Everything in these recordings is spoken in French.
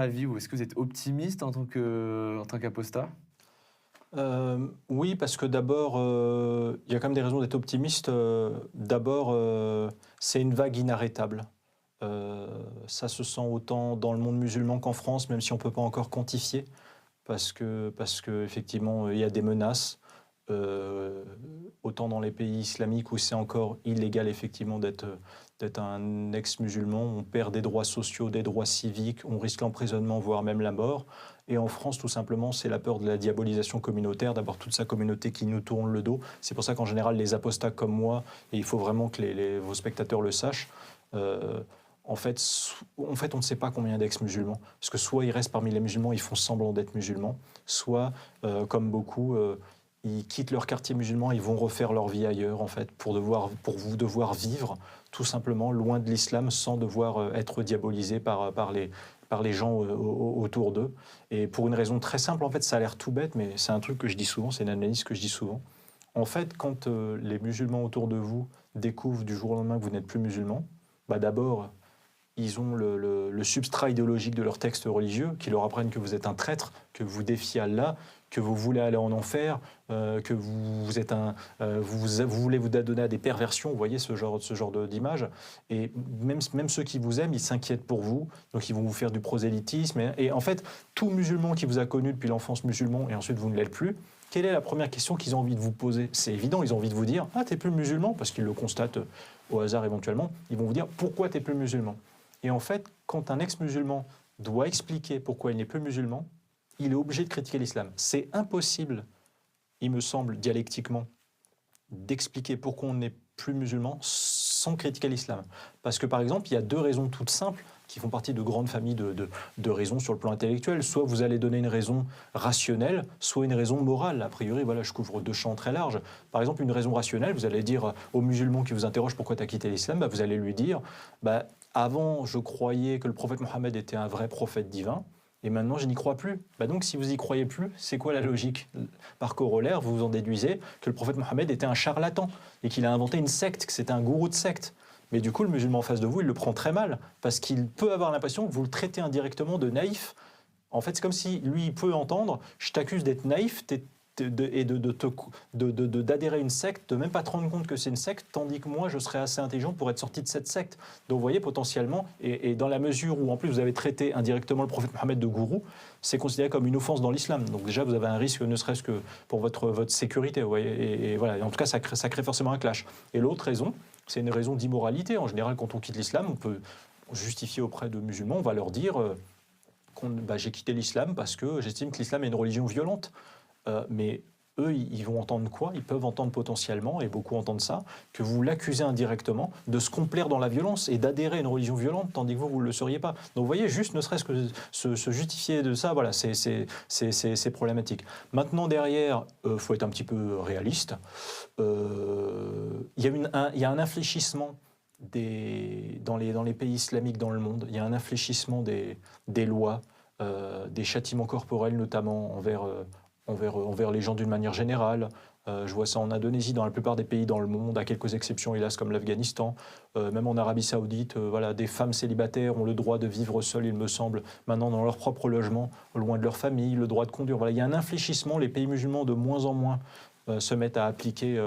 Avis ou est-ce que vous êtes optimiste en tant qu'apostat? Oui, parce que d'abord, il y a quand même des raisons d'être optimiste. D'abord, c'est une vague inarrêtable. Heu, Ça se sent autant dans le monde musulman qu'en France, même si on ne peut pas encore quantifier, parce que effectivement, il y a des menaces. Heu, Autant dans les pays islamiques où c'est encore illégal effectivement d'être un ex-musulman, on perd des droits sociaux, des droits civiques, on risque l'emprisonnement, voire même la mort. Et en France, tout simplement, c'est la peur de la diabolisation communautaire, d'avoir toute sa communauté qui nous tourne le dos. C'est pour ça qu'en général, les apostats comme moi, et il faut vraiment que vos spectateurs le sachent, euh, en fait, on ne sait pas combien d'ex-musulmans. Parce que soit ils restent parmi les musulmans, ils font semblant d'être musulmans, soit, comme beaucoup, ils quittent leur quartier musulman, ils vont refaire leur vie ailleurs, en fait, pour vous devoir vivre tout simplement loin de l'islam sans devoir être diabolisé par les gens autour d'eux. Et pour une raison très simple, en fait, ça a l'air tout bête, mais c'est un truc que je dis souvent, c'est une analyse que je dis souvent. En fait, quand les musulmans autour de vous découvrent du jour au lendemain que vous n'êtes plus musulman, bah d'abord, ils ont le substrat idéologique de leurs textes religieux, qui leur apprennent que vous êtes un traître, que vous défiez Allah, que vous voulez aller en enfer, que vous voulez vous adonner à des perversions, vous voyez ce genre d'image. Et même ceux qui vous aiment, ils s'inquiètent pour vous, donc ils vont vous faire du prosélytisme. Et en fait, tout musulman qui vous a connu depuis l'enfance musulman, et ensuite vous ne l'êtes plus, quelle est la première question qu'ils ont envie de vous poser? C'est évident, ils ont envie de vous dire « Ah, t'es plus musulman ?» parce qu'ils le constatent au hasard éventuellement. Ils vont vous dire « Pourquoi t'es plus musulman ?» Et en fait, quand un ex-musulman doit expliquer pourquoi il n'est plus musulman, il est obligé de critiquer l'islam. C'est impossible, il me semble, dialectiquement, d'expliquer pourquoi on n'est plus musulman sans critiquer l'islam. Parce que, par exemple, il y a deux raisons toutes simples qui font partie de grandes familles de raisons sur le plan intellectuel. Soit vous allez donner une raison rationnelle, soit une raison morale. A priori, voilà, je couvre deux champs très larges. Par exemple, une raison rationnelle, vous allez dire au musulman qui vous interroge pourquoi tu as quitté l'islam, bah, vous allez lui dire bah, avant, je croyais que le prophète Mohammed était un vrai prophète divin. Et maintenant, je n'y crois plus. Bah donc, si vous y croyez plus, c'est quoi la logique? Par corollaire, vous en déduisez que le prophète Mohammed était un charlatan et qu'il a inventé une secte, que c'était un gourou de secte. Mais du coup, le musulman en face de vous, il le prend très mal parce qu'il peut avoir l'impression que vous le traitez indirectement de naïf. En fait, c'est comme si lui, il peut entendre je t'accuse d'être naïf et d'adhérer à une secte, de même pas te rendre compte que c'est une secte, tandis que moi, je serais assez intelligent pour être sorti de cette secte. Donc, vous voyez, potentiellement, et dans la mesure où, en plus, vous avez traité indirectement le prophète Mohammed de gourou, c'est considéré comme une offense dans l'islam. Donc, déjà, vous avez un risque, ne serait-ce que pour votre sécurité. Vous voyez, et voilà. Et en tout cas, ça crée forcément un clash. Et l'autre raison, c'est une raison d'immoralité. En général, quand on quitte l'islam, on peut justifier auprès de musulmans, on va leur dire j'ai quitté l'islam parce que j'estime que l'islam est une religion violente. Mais eux, ils vont entendre quoi? Ils peuvent entendre potentiellement, et beaucoup entendent ça, que vous l'accusez indirectement de se complaire dans la violence et d'adhérer à une religion violente, tandis que vous ne le seriez pas. Donc vous voyez, juste ne serait-ce que se justifier de ça, voilà, c'est problématique. Maintenant, derrière, faut être un petit peu réaliste. Il y a un infléchissement dans les pays islamiques dans le monde. Il y a un infléchissement des lois, des châtiments corporels, notamment envers les gens d'une manière générale. Je vois ça en Indonésie, dans la plupart des pays dans le monde, à quelques exceptions, hélas, comme l'Afghanistan. Même en Arabie Saoudite, voilà, des femmes célibataires ont le droit de vivre seules, il me semble, maintenant dans leur propre logement, loin de leur famille, le droit de conduire. Voilà, il y a un infléchissement, les pays musulmans de moins en moins se mettent à appliquer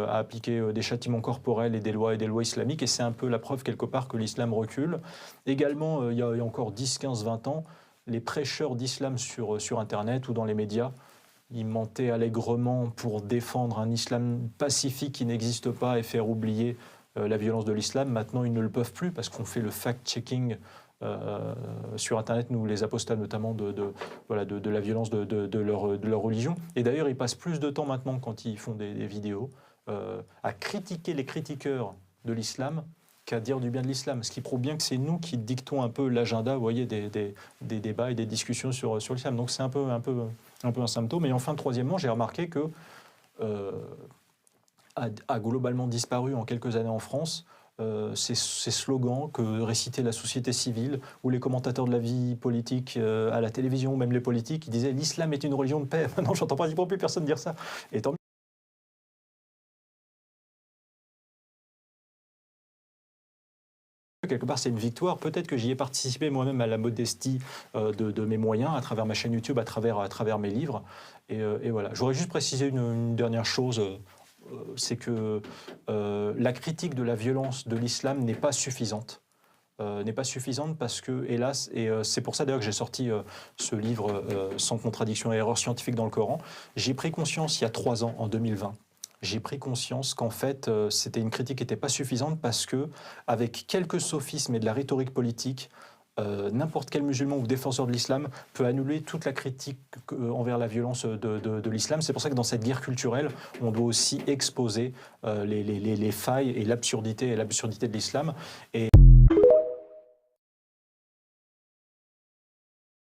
des châtiments corporels et des lois islamiques, et c'est un peu la preuve quelque part que l'islam recule. Également, il y a encore 10, 15, 20 ans, les prêcheurs d'islam sur Internet ou dans les médias, ils mentaient allègrement pour défendre un islam pacifique qui n'existe pas et faire oublier la violence de l'islam. Maintenant, ils ne le peuvent plus parce qu'on fait le fact-checking sur Internet, nous les apostats notamment, de la violence de leur religion. Et d'ailleurs, ils passent plus de temps maintenant quand ils font des vidéos à critiquer les critiqueurs de l'islam qu'à dire du bien de l'islam. Ce qui prouve bien que c'est nous qui dictons un peu l'agenda, vous voyez, des débats et des discussions sur l'islam. Donc c'est un peu un symptôme. Et enfin, troisièmement, j'ai remarqué que a globalement disparu en quelques années en France ces slogans que récitait la société civile ou les commentateurs de la vie politique à la télévision, ou même les politiques, qui disaient l'islam est une religion de paix. Maintenant, j'entends pratiquement plus personne dire ça. Et tant quelque part, c'est une victoire. Peut-être que j'y ai participé moi-même à la modestie de mes moyens, à travers ma chaîne YouTube, à travers mes livres. Et voilà. J'aurais juste précisé une dernière chose, c'est que la critique de la violence de l'islam n'est pas suffisante. Parce que, hélas, et c'est pour ça d'ailleurs que j'ai sorti ce livre Sans contradiction et erreur scientifique dans le Coran, j'ai pris conscience il y a 3 ans, en 2020, j'ai pris conscience qu'en fait, c'était une critique qui n'était pas suffisante parce que, avec quelques sophismes et de la rhétorique politique, n'importe quel musulman ou défenseur de l'islam peut annuler toute la critique envers la violence de l'islam. C'est pour ça que dans cette guerre culturelle, on doit aussi exposer les failles et l'absurdité de l'islam. Et